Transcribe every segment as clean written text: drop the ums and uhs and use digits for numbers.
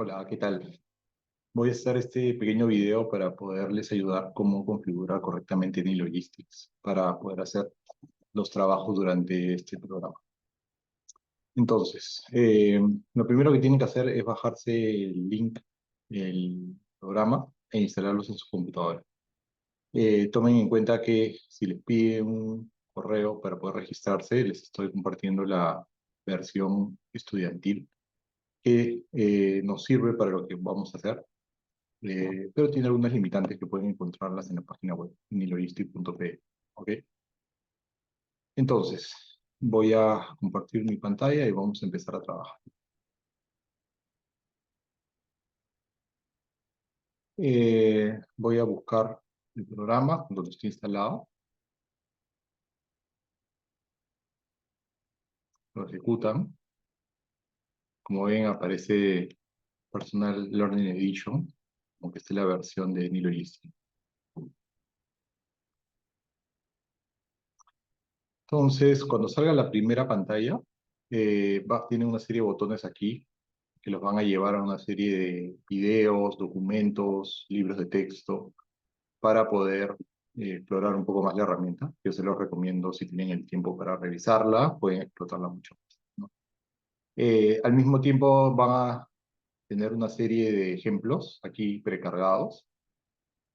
Hola, ¿qué tal? Voy a hacer este pequeño video para poderles ayudar cómo configurar correctamente Logistics para poder hacer los trabajos durante este programa. Entonces, lo primero que tienen que hacer es bajarse el link, el programa, e instalarlos en su computadora. Tomen en cuenta que si les pide un correo para poder registrarse, les estoy compartiendo la versión estudiantil que nos sirve para lo que vamos a hacer. Pero tiene algunas limitantes que pueden encontrarlas en la página web, nilogistic.pe. ¿Ok? Entonces, voy a compartir mi pantalla y vamos a empezar a trabajar. Voy a buscar el programa donde está instalado, lo ejecutan. Como ven, aparece Personal Learning Edition, como que esta es la versión de Nilogistic. Entonces, cuando salga la primera pantalla, tiene una serie de botones aquí que los van a llevar a una serie de videos, documentos, libros de texto, para poder explorar un poco más la herramienta. Yo se los recomiendo si tienen el tiempo para revisarla, pueden explotarla mucho más, ¿no? Al mismo tiempo van a tener una serie de ejemplos aquí precargados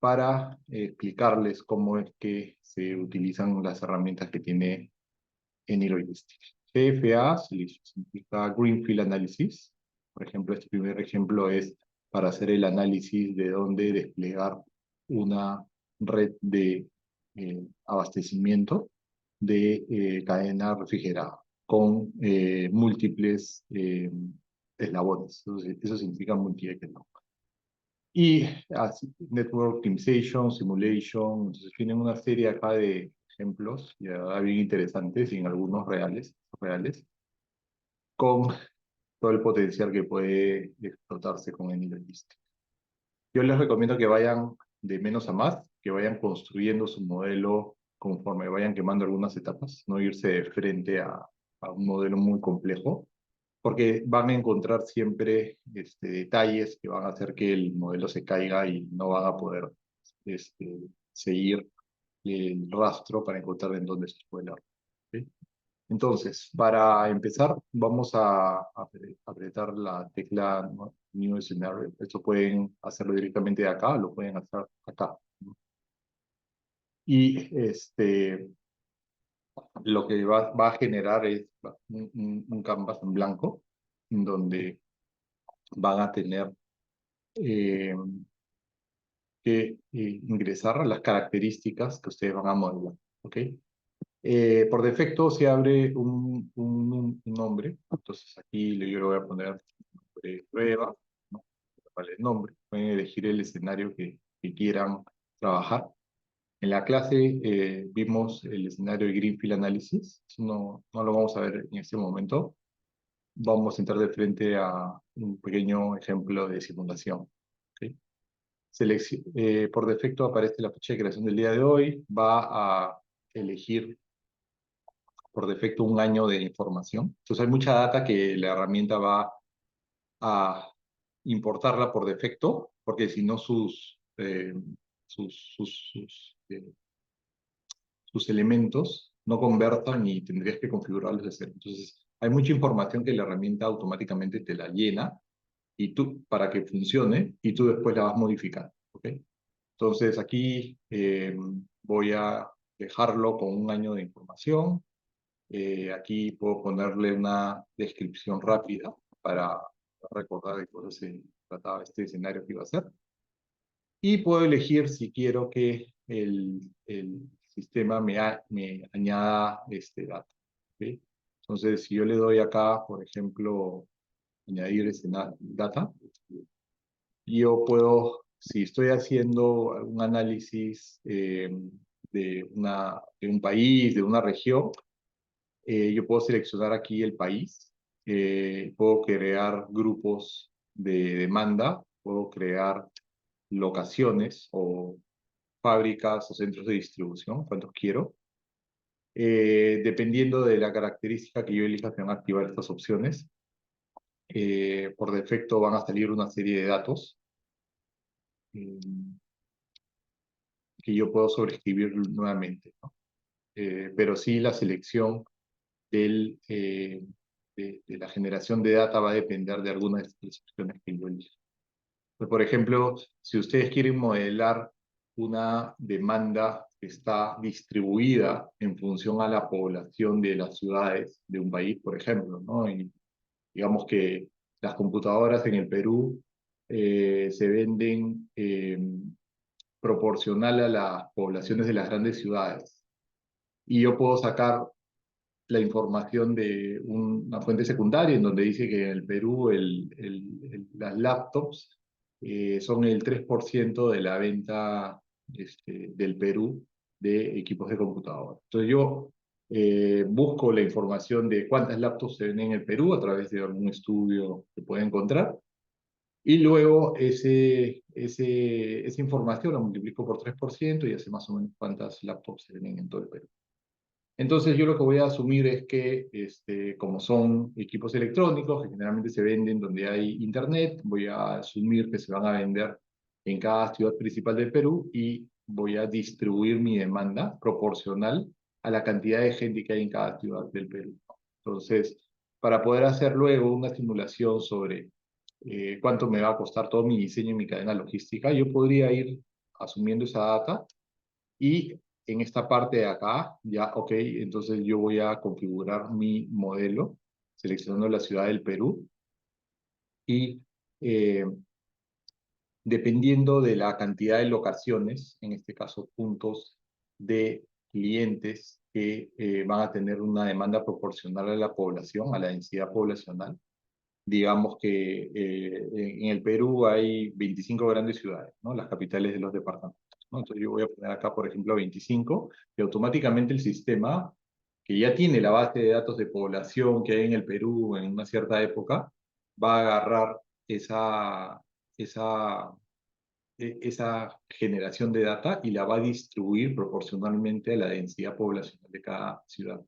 para explicarles cómo es que se utilizan las herramientas que tiene Logistic. GFA significa Greenfield Analysis. Por ejemplo, este primer ejemplo es para hacer el análisis de dónde desplegar una red de abastecimiento de cadena refrigerada con múltiples eslabones. Eso significa multi-eslabón. Y Network Optimization, Simulation, entonces tienen una serie acá de ejemplos ya bien interesantes y en algunos reales, con todo el potencial que puede explotarse con el Logistic. Yo les recomiendo que vayan de menos a más, que vayan construyendo su modelo conforme vayan quemando algunas etapas, no irse de frente a un modelo muy complejo, porque van a encontrar siempre detalles que van a hacer que el modelo se caiga y no van a poder este, seguir el rastro para encontrar en dónde se fue el error. ¿Sí? Entonces, para empezar, vamos a apretar la tecla, ¿no? New Scenario. Esto pueden hacerlo directamente de acá, lo pueden hacer acá, ¿no? Y lo que va a generar es un canvas en blanco, donde van a tener eh, que ingresar las características que ustedes van a modelar. ¿Ok? Por defecto se abre un nombre, entonces aquí yo le voy a poner prueba, ¿no? Vale, el nombre, pueden elegir el escenario que quieran trabajar. En la clase vimos el escenario de Greenfield Analysis, eso no lo vamos a ver en este momento. Vamos a entrar de frente a un pequeño ejemplo de simulación. ¿Ok? Por defecto aparece la fecha de creación del día de hoy, va a elegir por defecto un año de información. Entonces hay mucha data que la herramienta va a importarla por defecto, porque si no sus elementos no convertan y tendrías que configurarlos de cero. Entonces hay mucha información que la herramienta automáticamente te la llena y tú, para que funcione, y tú después la vas modificando. ¿Ok? Entonces aquí voy a dejarlo con un año de información. Aquí puedo ponerle una descripción rápida para recordar de cómo se trataba este escenario que iba a ser. Y puedo elegir si quiero que el sistema me añada este dato. ¿Sí? Entonces, si yo le doy acá, por ejemplo, añadir data, yo puedo, si estoy haciendo un análisis de un país, de una región, yo puedo seleccionar aquí el país, puedo crear grupos de demanda, puedo crear locaciones o fábricas o centros de distribución, cuantos quiero. Dependiendo de la característica que yo elija, se van a activar estas opciones. Por defecto van a salir una serie de datos eh, que yo puedo sobreescribir nuevamente, ¿no? Pero sí la selección del, de la generación de data va a depender de algunas de las opciones que yo elija. Pues, por ejemplo, si ustedes quieren modelar una demanda que está distribuida en función a la población de las ciudades de un país, por ejemplo, ¿no? Y digamos que las computadoras en el Perú se venden proporcional a las poblaciones de las grandes ciudades. Y yo puedo sacar la información de una fuente secundaria en donde dice que en el Perú las laptops son el 3% de la venta del Perú de equipos de computadora. Entonces yo busco la información de cuántas laptops se venden en el Perú a través de algún estudio que pueda encontrar y luego esa información la multiplico por 3% y hace más o menos cuántas laptops se venden en todo el Perú. Entonces yo lo que voy a asumir es que como son equipos electrónicos que generalmente se venden donde hay internet, voy a asumir que se van a vender en cada ciudad principal del Perú y voy a distribuir mi demanda proporcional a la cantidad de gente que hay en cada ciudad del Perú. Entonces, para poder hacer luego una simulación sobre cuánto me va a costar todo mi diseño y mi cadena logística, yo podría ir asumiendo esa data y en esta parte de acá, ya, ok, entonces yo voy a configurar mi modelo, seleccionando la ciudad del Perú y eh, dependiendo de la cantidad de locaciones, en este caso puntos de clientes que van a tener una demanda proporcional a la población, a la densidad poblacional. Digamos que en el Perú hay 25 grandes ciudades, ¿no? Las capitales de los departamentos, ¿no? Entonces yo voy a poner acá, por ejemplo, 25 y automáticamente el sistema, que ya tiene la base de datos de población que hay en el Perú en una cierta época, va a agarrar esa, esa generación de data y la va a distribuir proporcionalmente a la densidad poblacional de cada ciudad.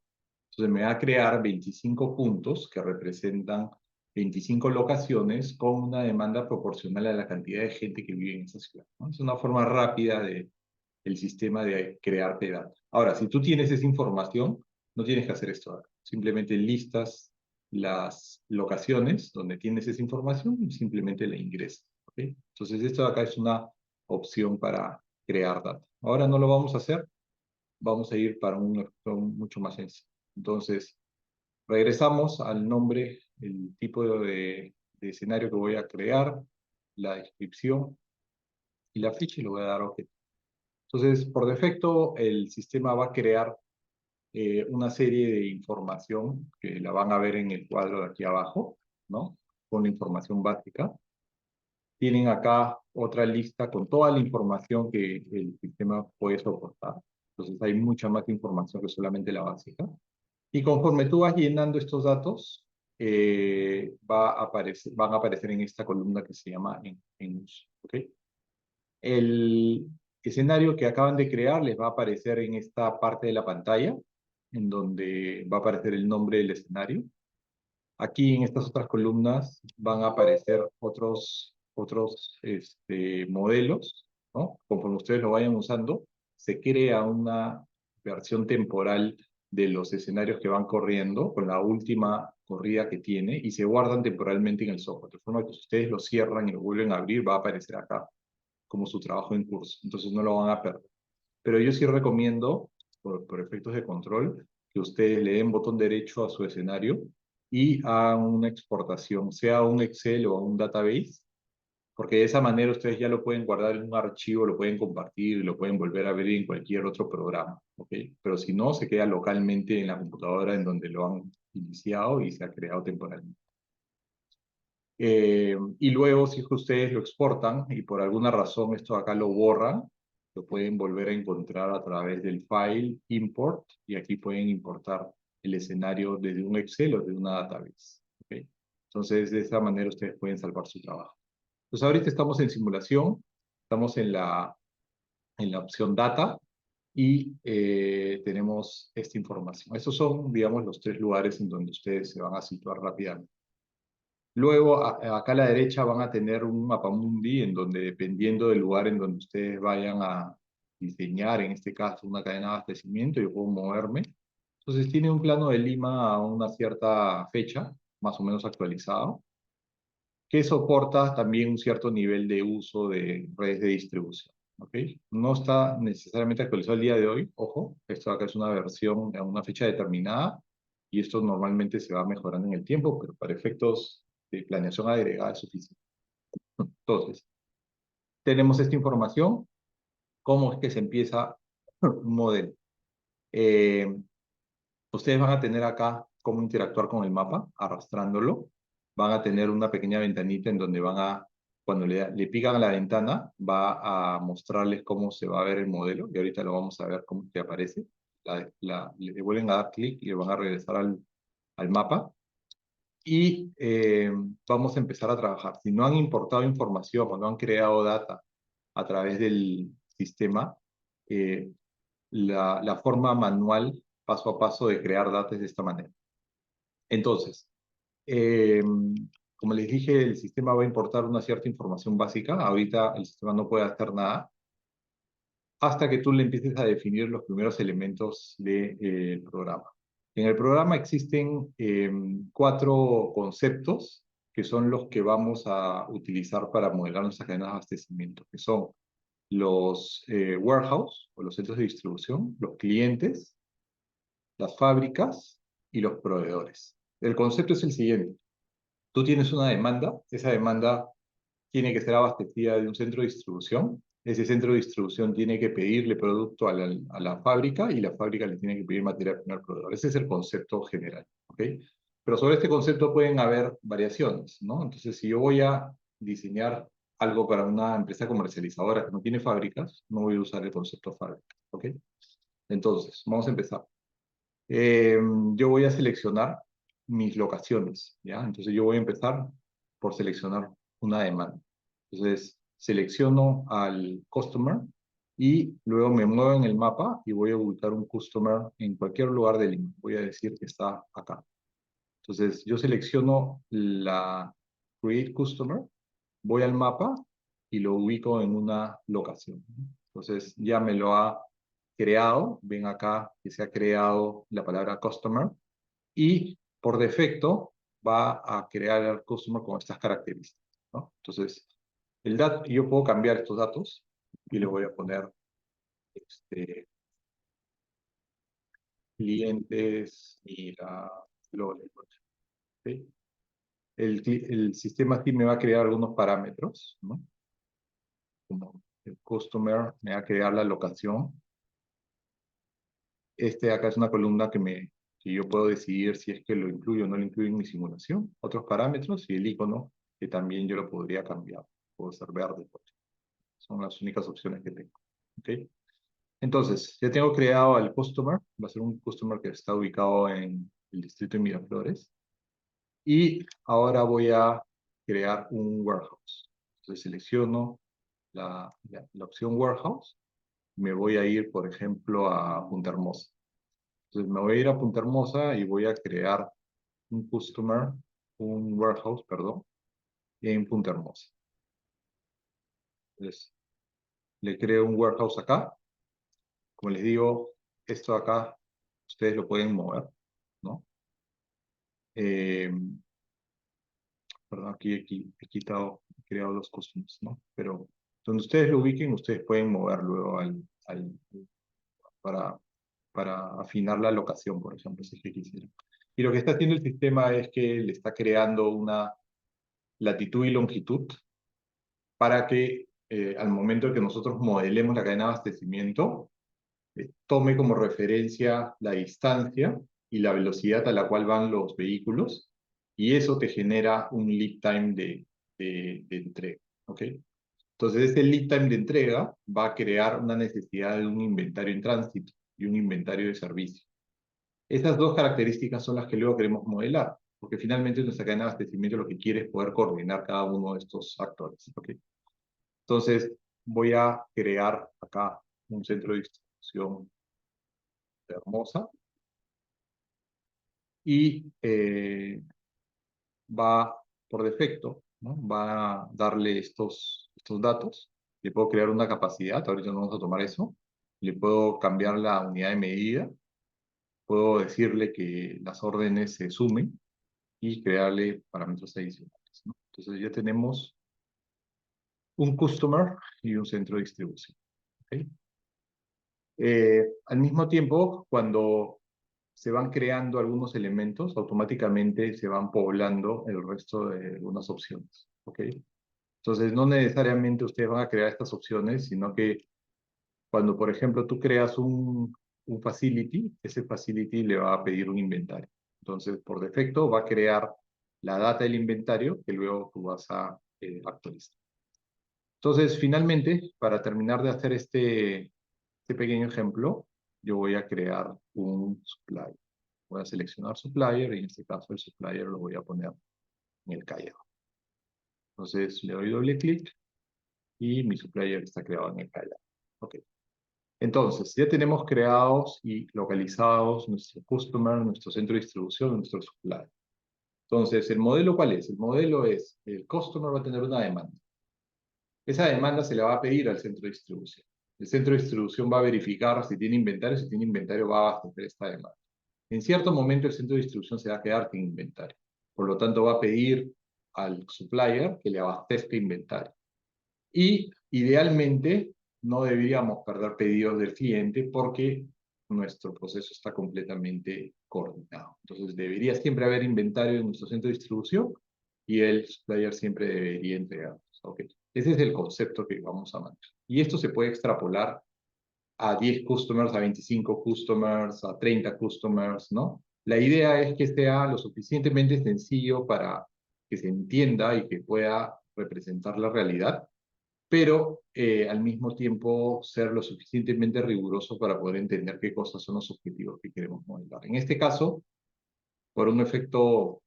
Entonces me va a crear 25 puntos que representan 25 locaciones con una demanda proporcional a la cantidad de gente que vive en esa ciudad, ¿no? Es una forma rápida del sistema de crearte datos. Ahora, si tú tienes esa información, no tienes que hacer esto acá. Simplemente listas las locaciones donde tienes esa información y simplemente la ingresas, ¿ok? Entonces esto de acá es una opción para crear datos. Ahora no lo vamos a hacer, vamos a ir para una opción mucho más sencilla. Entonces, regresamos al nombre, el tipo de escenario que voy a crear, la descripción y la ficha y le voy a dar OK. Entonces, por defecto, el sistema va a crear una serie de información que la van a ver en el cuadro de aquí abajo, ¿no? Con la información básica. Tienen acá otra lista con toda la información que el sistema puede soportar. Entonces, hay mucha más información que solamente la básica. Y conforme tú vas llenando estos datos, van a aparecer en esta columna que se llama en uso. ¿Okay? El escenario que acaban de crear les va a aparecer en esta parte de la pantalla, en donde va a aparecer el nombre del escenario. Aquí en estas otras columnas van a aparecer otros modelos, ¿no? Conforme ustedes lo vayan usando, se crea una versión temporal de los escenarios que van corriendo con la última corrida que tiene y se guardan temporalmente en el software. De forma que si ustedes lo cierran y lo vuelven a abrir, va a aparecer acá como su trabajo en curso. Entonces no lo van a perder. Pero yo sí recomiendo, por efectos de control, que ustedes le den botón derecho a su escenario y hagan una exportación, sea a un Excel o a un database, porque de esa manera ustedes ya lo pueden guardar en un archivo, lo pueden compartir, lo pueden volver a ver en cualquier otro programa, ¿ok? Pero si no, se queda localmente en la computadora en donde lo han iniciado y se ha creado temporalmente. Y luego, si ustedes lo exportan y por alguna razón esto acá lo borran, lo pueden volver a encontrar a través del file import y aquí pueden importar el escenario desde un Excel o desde una database. ¿Okay? Entonces, de esa manera ustedes pueden salvar su trabajo. Entonces, ahorita estamos en simulación, estamos en la opción data y tenemos esta información. Estos son, digamos, los tres lugares en donde ustedes se van a situar rápidamente. Luego, acá a la derecha van a tener un mapamundi en donde, dependiendo del lugar en donde ustedes vayan a diseñar, en este caso, una cadena de abastecimiento, yo puedo moverme. Entonces, tiene un plano de Lima a una cierta fecha, más o menos actualizado, que soporta también un cierto nivel de uso de redes de distribución. ¿Ok? No está necesariamente actualizado el día de hoy, ojo, esto acá es una versión a una fecha determinada, y esto normalmente se va mejorando en el tiempo, pero para efectos de planeación agregada es suficiente. Entonces, tenemos esta información, cómo es que se empieza un modelo. Eh, Ustedes van a tener acá cómo interactuar con el mapa, arrastrándolo. Van a tener una pequeña ventanita en donde cuando le pican a la ventana, va a mostrarles cómo se va a ver el modelo, y ahorita lo vamos a ver cómo te aparece. Le vuelven a dar clic y le van a regresar al mapa. Y vamos a empezar a trabajar. Si no han importado información o no han creado data a través del sistema, eh, la forma manual, paso a paso, de crear data es de esta manera. Entonces, eh, como les dije, el sistema va a importar una cierta información básica. Ahorita el sistema no puede hacer nada hasta que tú le empieces a definir los primeros elementos del programa. En el programa existen 4 conceptos que son los que vamos a utilizar para modelar nuestra cadena de abastecimiento, que son los warehouse, o los centros de distribución, los clientes, las fábricas y los proveedores. El concepto es el siguiente. Tú tienes una demanda, esa demanda tiene que ser abastecida de un centro de distribución. Ese centro de distribución tiene que pedirle producto a la fábrica, y la fábrica le tiene que pedir materia prima al proveedor. Ese es el concepto general, ¿ok? Pero sobre este concepto pueden haber variaciones, ¿no? Entonces, si yo voy a diseñar algo para una empresa comercializadora que no tiene fábricas, no voy a usar el concepto fábrica, ¿ok? Entonces, vamos a empezar. Yo voy a seleccionar mis locaciones, ¿ya? Entonces yo voy a empezar por seleccionar una demanda. Entonces selecciono al customer y luego me muevo en el mapa y voy a ubicar un customer en cualquier lugar de Lima. Voy a decir que está acá. Entonces yo selecciono la Create Customer, voy al mapa y lo ubico en una locación. Entonces ya me lo ha creado. Ven acá que se ha creado la palabra Customer, y por defecto va a crear el Customer con estas características, ¿no? Entonces, yo puedo cambiar estos datos y le voy a poner clientes y ¿sí? El sistema sí me va a crear algunos parámetros, ¿no? Como el customer me va a crear la locación. Acá es una columna que yo puedo decidir si es que lo incluyo o no lo incluyo en mi simulación. Otros parámetros, y el icono, que también yo lo podría cambiar. Puedo ser verde. Son las únicas opciones que tengo. ¿Ok? Entonces, ya tengo creado al customer. Va a ser un customer que está ubicado en el distrito de Miraflores. Y ahora voy a crear un warehouse. Entonces selecciono la opción warehouse. Me voy a ir, por ejemplo, a Punta Hermosa. Entonces me voy a ir a Punta Hermosa y voy a crear un warehouse, perdón, en Punta Hermosa. Entonces le creo un warehouse acá. Como les digo, esto acá ustedes lo pueden mover, ¿no? Eh, Perdón, aquí he creado los customers, ¿no? Pero donde ustedes lo ubiquen, ustedes pueden mover luego para, para afinar la locación, por ejemplo, si es que quisieran. Y lo que está haciendo el sistema es que le está creando una latitud y longitud para que al momento de que nosotros modelemos la cadena de abastecimiento, tome como referencia la distancia y la velocidad a la cual van los vehículos, y eso te genera un lead time de entrega, ¿ok? Entonces, ese lead time de entrega va a crear una necesidad de un inventario en tránsito y un inventario de servicio. Esas 2 características son las que luego queremos modelar, porque finalmente nuestra cadena de abastecimiento lo que quiere es poder coordinar cada uno de estos actores, ¿ok? Entonces, voy a crear acá un centro de distribución Hermosa, y va por defecto, ¿no? Va a darle estos datos. Le puedo crear una capacidad, ahorita no vamos a tomar eso. Le puedo cambiar la unidad de medida. Puedo decirle que las órdenes se sumen y crearle parámetros adicionales, ¿no? Entonces ya tenemos un customer y un centro de distribución. ¿Ok? Al mismo tiempo, cuando se van creando algunos elementos, automáticamente se van poblando el resto de algunas opciones. ¿Ok? Entonces, no necesariamente ustedes van a crear estas opciones, sino que cuando, por ejemplo, tú creas un facility, ese facility le va a pedir un inventario. Entonces, por defecto, va a crear la data del inventario que luego tú vas a actualizar. Entonces, finalmente, para terminar de hacer este pequeño ejemplo, yo voy a crear un supplier. Voy a seleccionar supplier y en este caso el supplier lo voy a poner en el callado. Entonces, le doy doble clic y mi supplier está creado en el callado. Ok. Entonces, ya tenemos creados y localizados nuestro customer, nuestro centro de distribución, nuestro supplier. Entonces, ¿el modelo cuál es? El modelo es, el customer va a tener una demanda. Esa demanda se le va a pedir al centro de distribución. El centro de distribución va a verificar si tiene inventario va a abastecer esta demanda. En cierto momento el centro de distribución se va a quedar sin inventario. Por lo tanto, va a pedir al supplier que le abastezca inventario. Y idealmente no deberíamos perder pedidos del cliente porque nuestro proceso está completamente coordinado. Entonces debería siempre haber inventario en nuestro centro de distribución y el supplier siempre debería entregarnos. Okay. Ese es el concepto que vamos a manejar. Y esto se puede extrapolar a 10 customers, a 25 customers, a 30 customers, ¿no? La idea es que sea lo suficientemente sencillo para que se entienda y que pueda representar la realidad, pero al mismo tiempo ser lo suficientemente riguroso para poder entender qué cosas son los objetivos que queremos modelar. En este caso, por un efecto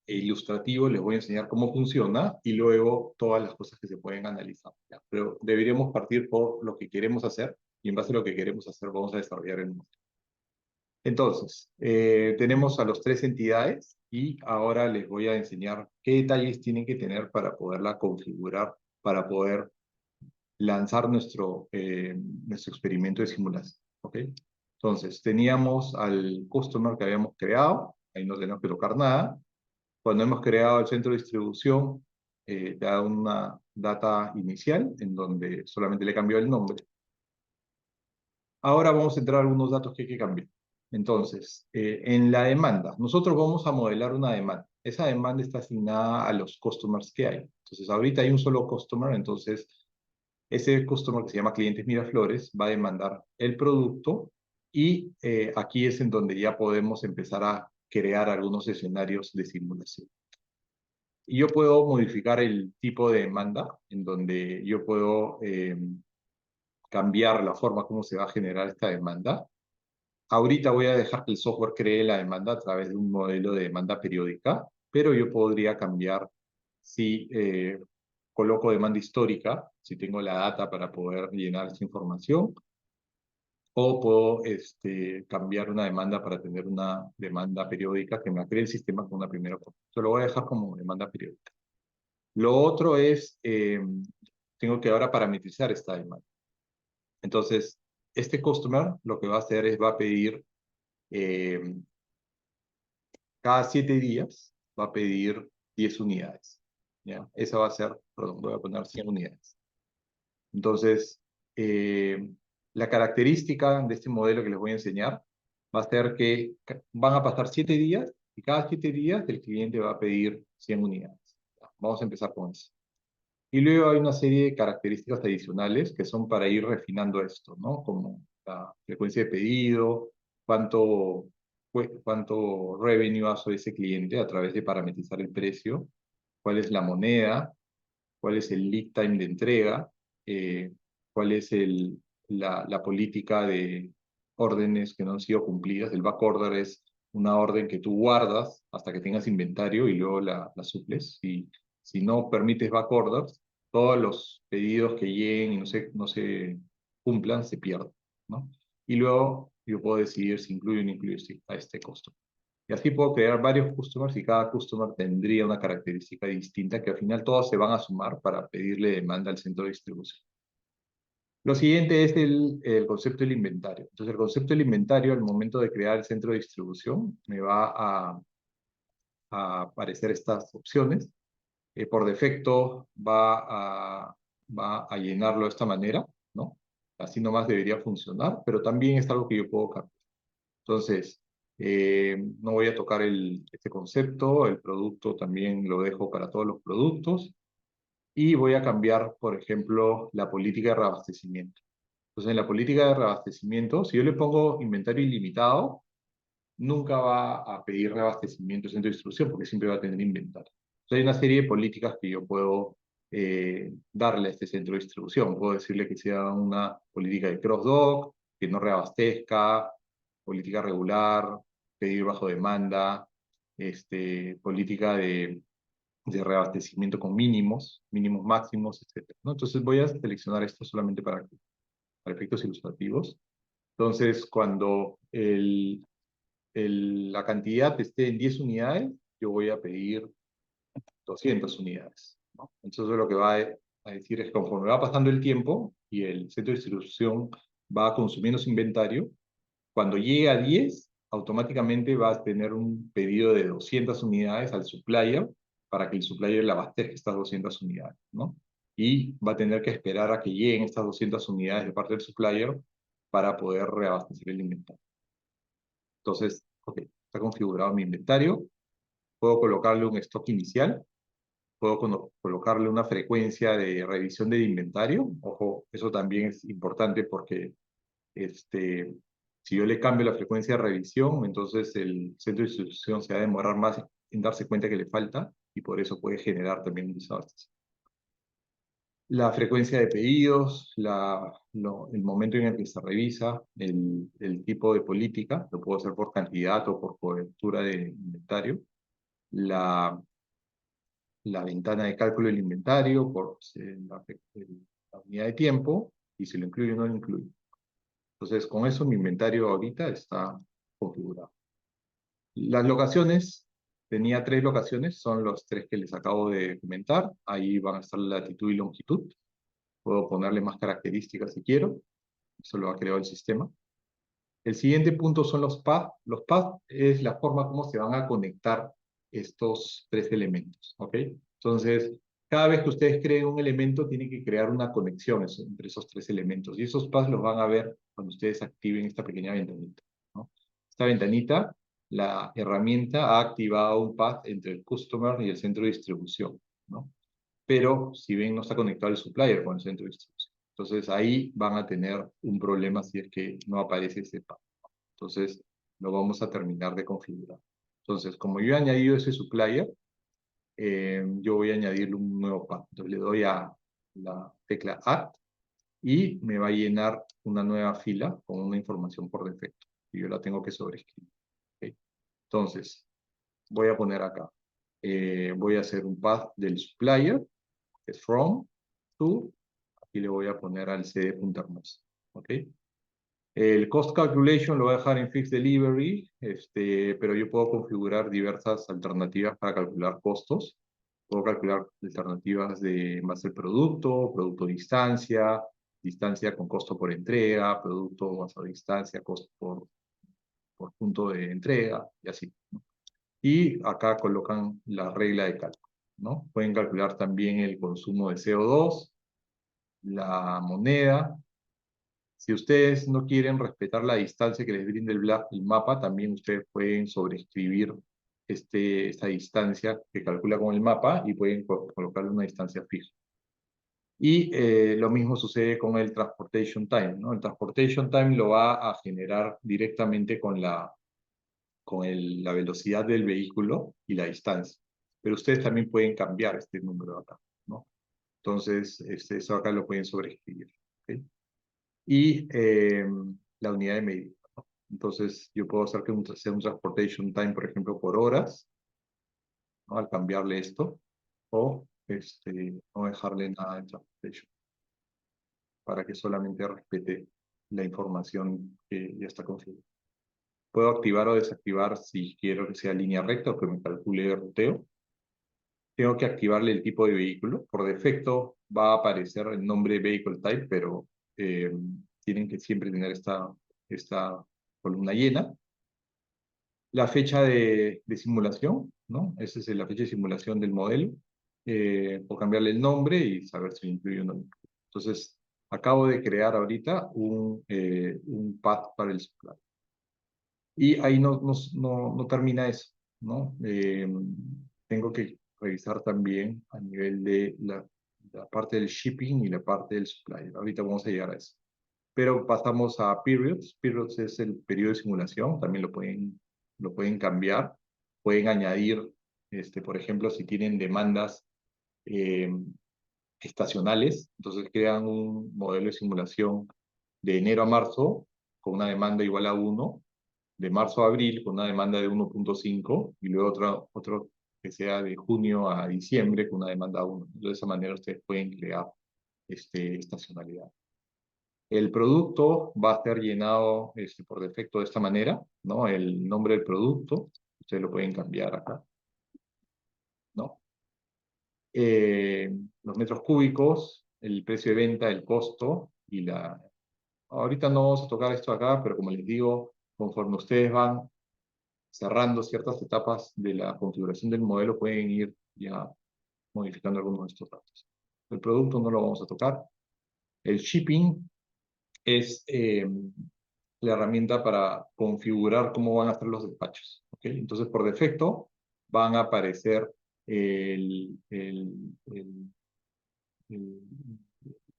ilustrativo, les voy a enseñar cómo funciona y luego todas las cosas que se pueden analizar. ¿Ya? Pero deberíamos partir por lo que queremos hacer y en base a lo que queremos hacer vamos a desarrollar el modelo. Entonces, tenemos a las tres entidades y ahora les voy a enseñar qué detalles tienen que tener para poderla configurar, para poder lanzar nuestro experimento de simulación. ¿Ok? Entonces, teníamos al customer que habíamos creado, ahí no tenemos que tocar nada. Cuando hemos creado el centro de distribución, te da una data inicial en donde solamente le cambió el nombre. Ahora vamos a entrar a algunos datos que hay que cambiar. Entonces, en la demanda, nosotros vamos a modelar una demanda. Esa demanda está asignada a los customers que hay. Entonces, ahorita hay un solo customer, entonces ese customer que se llama Clientes Miraflores va a demandar el producto y aquí es en donde ya podemos empezar a crear algunos escenarios de simulación. Y yo puedo modificar el tipo de demanda, en donde yo puedo cambiar la forma como se va a generar esta demanda. Ahorita voy a dejar que el software cree la demanda a través de un modelo de demanda periódica, pero yo podría cambiar si coloco demanda histórica, si tengo la data para poder llenar esa información, o puedo cambiar una demanda para tener una demanda periódica que me cree el sistema con una primera opción. Yo lo voy a dejar como demanda periódica. Lo otro es, tengo que ahora parametrizar esta demanda. Entonces, este customer lo que va a hacer es, va a pedir, cada 7 días, va a pedir 10 unidades. ¿Ya? Esa va a ser, perdón, voy a poner 100 unidades. Entonces, la característica de este modelo que les voy a enseñar va a ser que van a pasar 7 días y cada 7 días el cliente va a pedir 100 unidades. Vamos a empezar con eso. Y luego hay una serie de características adicionales que son para ir refinando esto, ¿no? Como la frecuencia de pedido, cuánto revenue hace ese cliente a través de parametrizar el precio, cuál es la moneda, cuál es el lead time de entrega, cuál es la política de órdenes que no han sido cumplidas. El backorder es una orden que tú guardas hasta que tengas inventario y luego la suples. Si no permites backorders, todos los pedidos que lleguen y no se cumplan se pierden, ¿no? Y luego yo puedo decidir si incluyo o no incluyo a este costo. Y así puedo crear varios customers y cada customer tendría una característica distinta que al final todos se van a sumar para pedirle demanda al centro de distribución. Lo siguiente es el concepto del inventario. Entonces, el concepto del inventario, al momento de crear el centro de distribución, me va a aparecer estas opciones. Por defecto va a llenarlo de esta manera, ¿no? Así nomás debería funcionar, pero también es algo que yo puedo cambiar. Entonces, no voy a tocar este concepto, el producto también lo dejo para todos los productos, y voy a cambiar, por ejemplo, la política de reabastecimiento. Entonces, en la política de reabastecimiento, si yo le pongo inventario ilimitado, nunca va a pedir reabastecimiento en centro de distribución porque siempre va a tener inventario. Entonces, hay una serie de políticas que yo puedo darle a este centro de distribución. Puedo decirle que sea una política de cross-dock, que no reabastezca, política regular, pedir bajo demanda, política de reabastecimiento con mínimos máximos, etc. ¿no? Entonces voy a seleccionar esto solamente para efectos ilustrativos. Entonces, cuando la cantidad esté en 10 unidades, yo voy a pedir 200 unidades, ¿no? Entonces lo que va a decir es que conforme va pasando el tiempo y el centro de distribución va consumiendo su inventario, cuando llegue a 10, automáticamente va a tener un pedido de 200 unidades al supplier para que el supplier le abastezca estas 200 unidades, ¿no? Y va a tener que esperar a que lleguen estas 200 unidades de parte del supplier para poder reabastecer el inventario. Entonces, ok, está configurado mi inventario. Puedo colocarle un stock inicial. Puedo colocarle una frecuencia de revisión del inventario. Ojo, eso también es importante porque si yo le cambio la frecuencia de revisión, entonces el centro de distribución se va a demorar más en darse cuenta que le falta y por eso puede generar también un desabastecimiento. La frecuencia de pedidos, el momento en el que se revisa, el tipo de política, lo puedo hacer por cantidad o por cobertura de inventario, la ventana de cálculo del inventario, por la unidad de tiempo, y si lo incluye o no lo incluye. Entonces, con eso mi inventario ahorita está configurado. Las locaciones, tenía 3 locaciones, son los 3 que les acabo de comentar. Ahí van a estar la latitud y longitud. Puedo ponerle más características si quiero. Eso lo ha creado el sistema. El siguiente punto son los paths. Los paths es la forma como se van a conectar estos 3 elementos, ¿ok? Entonces, cada vez que ustedes creen un elemento, tienen que crear una conexión entre esos 3 elementos. Y esos paths los van a ver cuando ustedes activen esta pequeña ventanita, ¿no? Esta ventanita, la herramienta ha activado un path entre el customer y el centro de distribución, ¿no? Pero, si ven, no está conectado el supplier con el centro de distribución. Entonces, ahí van a tener un problema si es que no aparece ese path. Entonces, lo vamos a terminar de configurar. Entonces, como yo he añadido ese supplier, yo voy a añadirle un nuevo path. Entonces, le doy a la tecla Add y me va a llenar una nueva fila con una información por defecto. Y yo la tengo que sobreescribir. ¿Okay? Entonces, voy a poner acá. Voy a hacer un path del supplier, que es from, to, y le voy a poner al cd.hermosa. ¿Ok? El cost calculation lo voy a dejar en fixed delivery, pero yo puedo configurar diversas alternativas para calcular costos. Puedo calcular alternativas de base al producto, producto distancia, distancia con costo por entrega, producto basado a distancia, costo por punto de entrega, y así, ¿no? Y acá colocan la regla de cálculo, ¿no? Pueden calcular también el consumo de CO2, la moneda. Si ustedes no quieren respetar la distancia que les brinde el mapa, también ustedes pueden sobreescribir esta distancia que calcula con el mapa y pueden colocarle una distancia fija. Y lo mismo sucede con el transportation time, ¿no? El transportation time lo va a generar directamente con la velocidad del vehículo y la distancia. Pero ustedes también pueden cambiar este número acá, ¿no? Entonces, eso acá lo pueden sobreescribir. ¿Okay? Y la unidad de medida, ¿no? Entonces, yo puedo hacer que sea un transportation time, por ejemplo, por horas, ¿no? Al cambiarle esto, o no dejarle nada de transportation, para que solamente respete la información que ya está configurada. Puedo activar o desactivar si quiero que sea línea recta o que me calcule el ruteo. Tengo que activarle el tipo de vehículo. Por defecto va a aparecer el nombre Vehicle Type, pero tienen que siempre tener esta columna llena. La fecha de simulación, ¿no? Esa es la fecha de simulación del modelo. O cambiarle el nombre y saber si incluye o no. Entonces, acabo de crear ahorita un path para el supply. Y ahí no termina eso, ¿no? Tengo que revisar también a nivel de la parte del shipping y la parte del supply. Ahorita vamos a llegar a eso. Pero pasamos a periods. Periods es el periodo de simulación. También lo pueden cambiar. Pueden añadir, por ejemplo, si tienen demandas eh, estacionales, entonces crean un modelo de simulación de enero a marzo con una demanda igual a 1, de marzo a abril con una demanda de 1.5 y luego otro que sea de junio a diciembre con una demanda a 1. De esa manera ustedes pueden crear estacionalidad. El producto va a ser llenado por defecto de esta manera, ¿no? El nombre del producto, ustedes lo pueden cambiar acá, ¿no? Los metros cúbicos, el precio de venta, el costo y la... Ahorita no vamos a tocar esto acá, pero como les digo, conforme ustedes van cerrando ciertas etapas de la configuración del modelo, pueden ir ya modificando algunos de estos datos. El producto no lo vamos a tocar. El shipping es la herramienta para configurar cómo van a ser los despachos. ¿Okay? Entonces, por defecto, van a aparecer el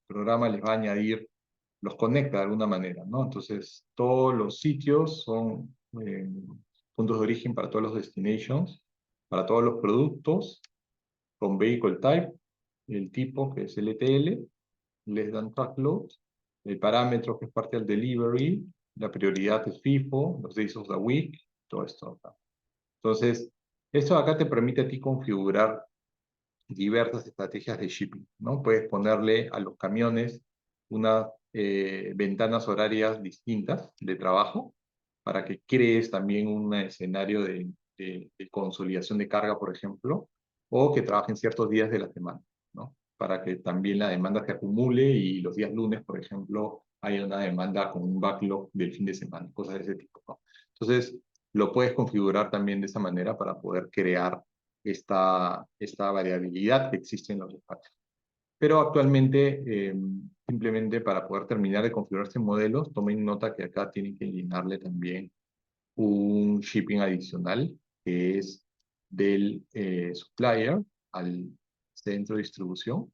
programa les va a añadir, los conecta de alguna manera, ¿no? Entonces, todos los sitios son puntos de origen para todos los destinations, para todos los productos, con vehicle type, el tipo que es LTL, less than truckload, el parámetro que es partial delivery, la prioridad es FIFO, los days of the week, todo esto acá. Entonces, esto acá te permite a ti configurar diversas estrategias de shipping, ¿no? Puedes ponerle a los camiones unas ventanas horarias distintas de trabajo para que crees también un escenario de consolidación de carga, por ejemplo, o que trabajen ciertos días de la semana, ¿no? Para que también la demanda se acumule y los días lunes, por ejemplo, haya una demanda con un backlog del fin de semana, cosas de ese tipo, ¿no? Entonces, lo puedes configurar también de esa manera para poder crear esta variabilidad que existe en los espacios. Pero actualmente, simplemente para poder terminar de configurar este modelo, tomen nota que acá tienen que llenarle también un shipping adicional, que es del supplier al centro de distribución.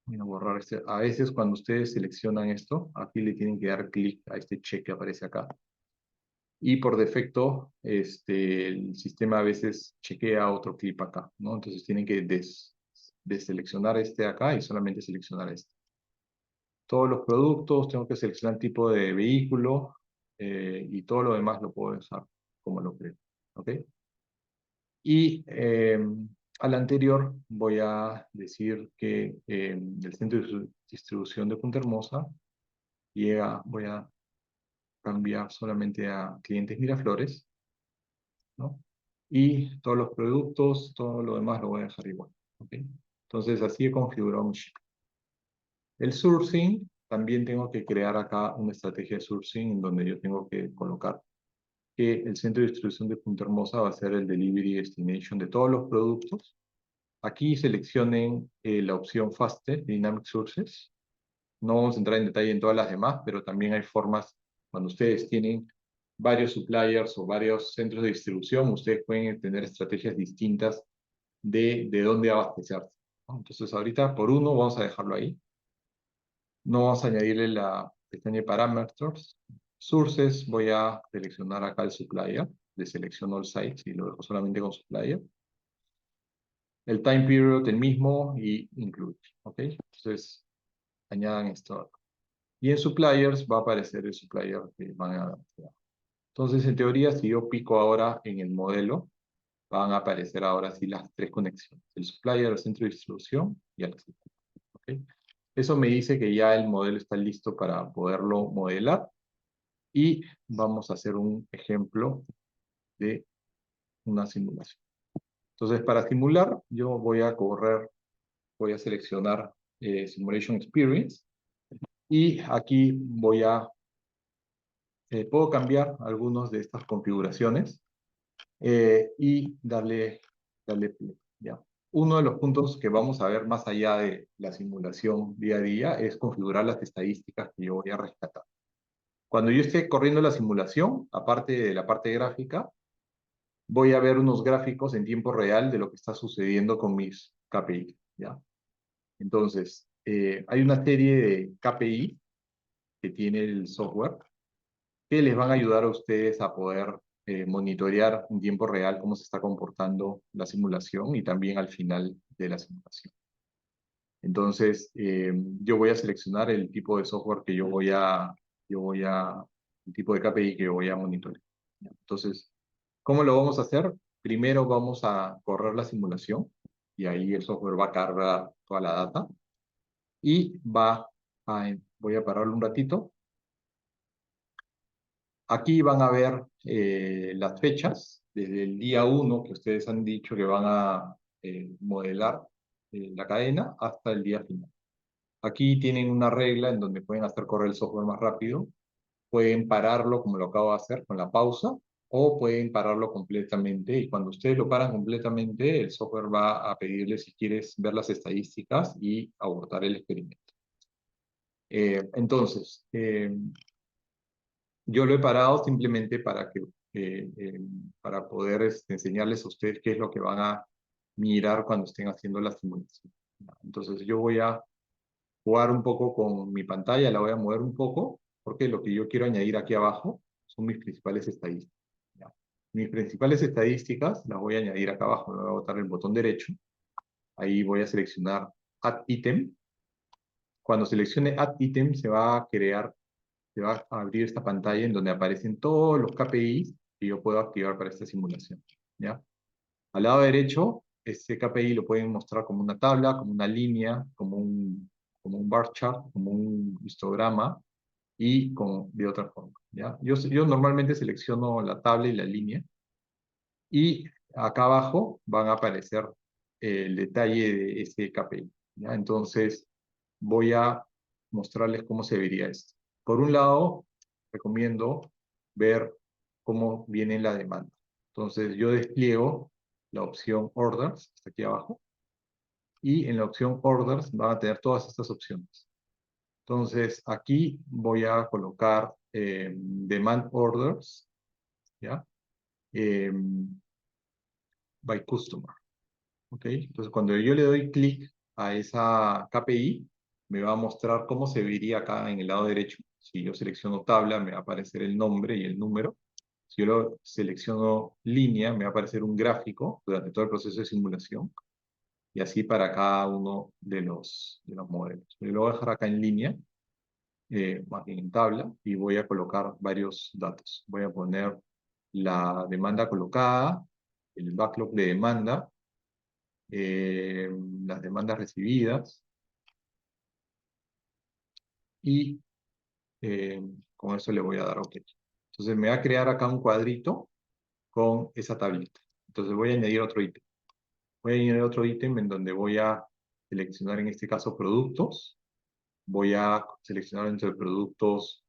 Voy a borrar este. A veces cuando ustedes seleccionan esto, aquí le tienen que dar clic a este check que aparece acá. Y por defecto, el sistema a veces chequea otro clip acá, ¿no? Entonces tienen que deseleccionar este acá y solamente seleccionar este. Todos los productos, tengo que seleccionar el tipo de vehículo y todo lo demás lo puedo usar como lo creo, ¿ok? Y al anterior voy a decir que el centro de distribución de Punta Hermosa voy a cambiar solamente a clientes Miraflores, ¿no? Y todos los productos, todo lo demás lo voy a dejar igual, ¿ok? Entonces así he configurado mi shipping. El sourcing, también tengo que crear acá una estrategia de sourcing en donde yo tengo que colocar que el centro de distribución de Punta Hermosa va a ser el delivery destination de todos los productos. Aquí seleccionen la opción Faster, Dynamic Sources. No vamos a entrar en detalle en todas las demás, pero también hay formas, cuando ustedes tienen varios suppliers o varios centros de distribución, ustedes pueden tener estrategias distintas de dónde abastecerse, ¿no? Entonces ahorita por uno vamos a dejarlo ahí. No vamos a añadirle la pestaña de parámetros. Sources, voy a seleccionar acá el supplier. Le selecciono all sites y lo dejo solamente con supplier. El time period el mismo y include, ¿ok? Entonces añadan esto. Y en suppliers va a aparecer el supplier que van a... Entonces, en teoría, si yo pico ahora en el modelo, van a aparecer ahora sí las tres conexiones. El supplier, el centro de distribución y el supplier, ¿ok? Eso me dice que ya el modelo está listo para poderlo modelar. y vamos a hacer un ejemplo de una simulación. Entonces, para simular, yo voy a seleccionar Simulation Experience, y aquí puedo cambiar algunas de estas configuraciones y darle play, ¿ya? Uno de los puntos que vamos a ver más allá de la simulación día a día es configurar las estadísticas que yo voy a rescatar. Cuando yo esté corriendo la simulación, aparte de la parte gráfica, voy a ver unos gráficos en tiempo real de lo que está sucediendo con mis KPI, ¿ya? Entonces, hay una serie de KPI que tiene el software que les van a ayudar a ustedes a poder monitorear en tiempo real cómo se está comportando la simulación y también al final de la simulación. Entonces, yo voy a seleccionar el tipo de software que el tipo de KPI que yo voy a monitorear. Entonces, ¿cómo lo vamos a hacer? Primero vamos a correr la simulación y ahí el software va a cargar toda la data y voy a pararlo un ratito. Aquí van a ver las fechas desde el día 1 que ustedes han dicho que van a modelar la cadena hasta el día final. Aquí tienen una regla en donde pueden hacer correr el software más rápido, pueden pararlo como lo acabo de hacer con la pausa, o pueden pararlo completamente, y cuando ustedes lo paran completamente, el software va a pedirle si quieres ver las estadísticas y abortar el experimento. Entonces, yo lo he parado simplemente para poder enseñarles a ustedes qué es lo que van a mirar cuando estén haciendo la simulación. Entonces yo voy a jugar un poco con mi pantalla, la voy a mover un poco, porque lo que yo quiero añadir aquí abajo son mis principales estadísticas. ¿Ya? Mis principales estadísticas las voy a añadir acá abajo, me voy a botar el botón derecho, ahí voy a seleccionar Add Item. Cuando seleccione Add Item se va a abrir esta pantalla en donde aparecen todos los KPIs que yo puedo activar para esta simulación, ¿ya? Al lado derecho, este KPI lo pueden mostrar como una tabla, como una línea, como un bar chart, como un histograma y de otra forma, ¿ya? Yo normalmente selecciono la tabla y la línea, y acá abajo van a aparecer el detalle de ese KPI, ¿ya? Entonces, voy a mostrarles cómo se vería esto. Por un lado, recomiendo ver cómo viene la demanda. Entonces, yo despliego la opción Orders, está aquí abajo, y en la opción Orders van a tener todas estas opciones. Entonces, aquí voy a colocar Demand Orders, ¿ya? By Customer. ¿Ok? Entonces, cuando yo le doy clic a esa KPI, me va a mostrar cómo se vería acá en el lado derecho. Si yo selecciono tabla, me va a aparecer el nombre y el número. Si yo lo selecciono línea, me va a aparecer un gráfico durante todo el proceso de simulación. Y así para cada uno de los modelos. Yo lo voy a dejar acá en línea, más bien en tabla, y voy a colocar varios datos. Voy a poner la demanda colocada, el backlog de demanda, eh, las demandas recibidas, y con eso le voy a dar OK. Entonces me va a crear acá un cuadrito con esa tablita. Entonces voy a añadir otro ítem. Voy a añadir otro ítem en donde voy a seleccionar en este caso productos. Voy a seleccionar entre productos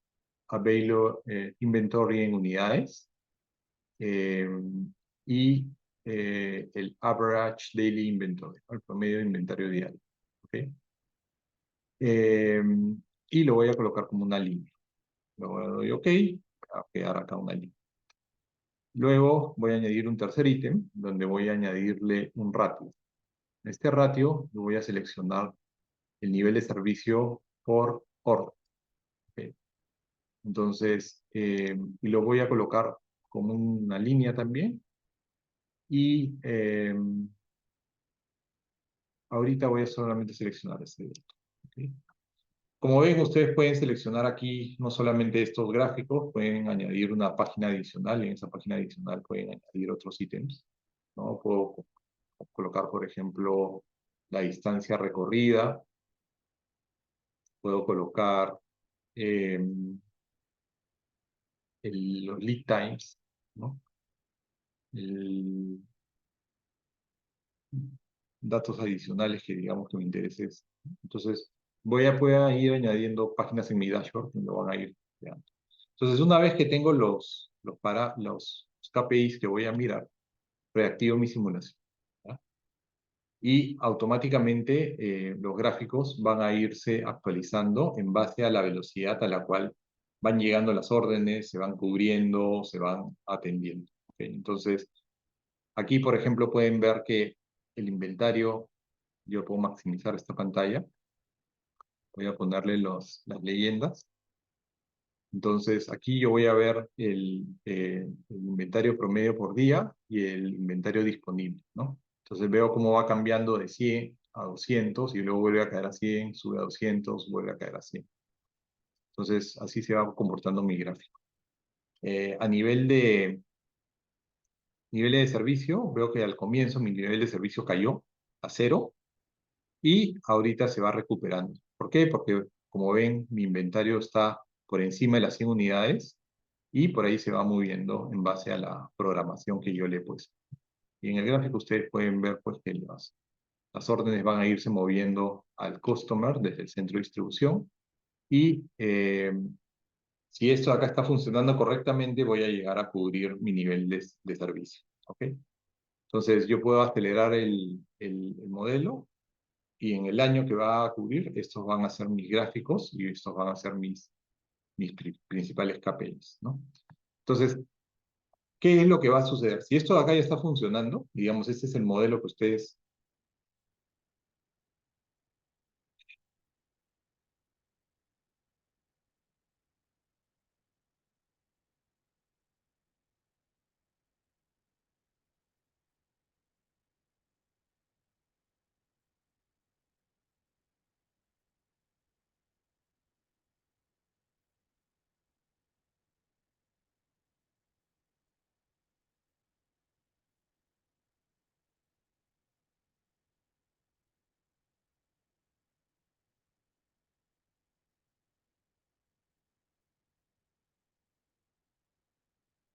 Available Inventory en unidades, eh, y el Average Daily Inventory, el promedio de inventario diario. ¿Okay? Y lo voy a colocar como una línea. Luego le doy OK, va a quedar acá una línea. Luego voy a añadir un tercer ítem, donde voy a añadirle un ratio. En este ratio voy a seleccionar el nivel de servicio por orden. ¿Okay? Entonces, y lo voy a colocar como una línea también. Y ahorita voy a solamente seleccionar este dato. ¿Okay? Como ven, ustedes pueden seleccionar aquí no solamente estos gráficos, pueden añadir una página adicional, y en esa página adicional pueden añadir otros ítems, ¿no? Puedo colocar, por ejemplo, la distancia recorrida, puedo colocar los lead times, ¿no? El, datos adicionales que digamos que me intereses. Entonces, voy a ir añadiendo páginas en mi dashboard que me lo van a ir creando. Entonces, una vez que tengo los KPIs que voy a mirar, reactivo mi simulación. ¿Ya? Y automáticamente los gráficos van a irse actualizando en base a la velocidad a la cual van llegando las órdenes, se van cubriendo, se van atendiendo. ¿Okay? Entonces, aquí, por ejemplo, pueden ver que el inventario, yo puedo maximizar esta pantalla, voy a ponerle las leyendas. Entonces, aquí yo voy a ver el inventario promedio por día y el inventario disponible, ¿no? Entonces veo cómo va cambiando de 100 a 200 y luego vuelve a caer a 100, sube a 200, vuelve a caer a 100. Entonces, así se va comportando mi gráfico. A niveles de servicio, veo que al comienzo mi nivel de servicio cayó a 0 y ahorita se va recuperando. ¿Por qué? Porque, como ven, mi inventario está por encima de las 100 unidades y por ahí se va moviendo en base a la programación que yo le he puesto. Y en el gráfico ustedes pueden ver pues, que las órdenes van a irse moviendo al customer desde el centro de distribución y si esto acá está funcionando correctamente, voy a llegar a cubrir mi nivel de servicio. ¿Ok? Entonces yo puedo acelerar el modelo y en el año que va a cubrir, estos van a ser mis gráficos y estos van a ser mis principales KPIs, ¿no? Entonces, ¿qué es lo que va a suceder? Si esto de acá ya está funcionando, digamos, este es el modelo que ustedes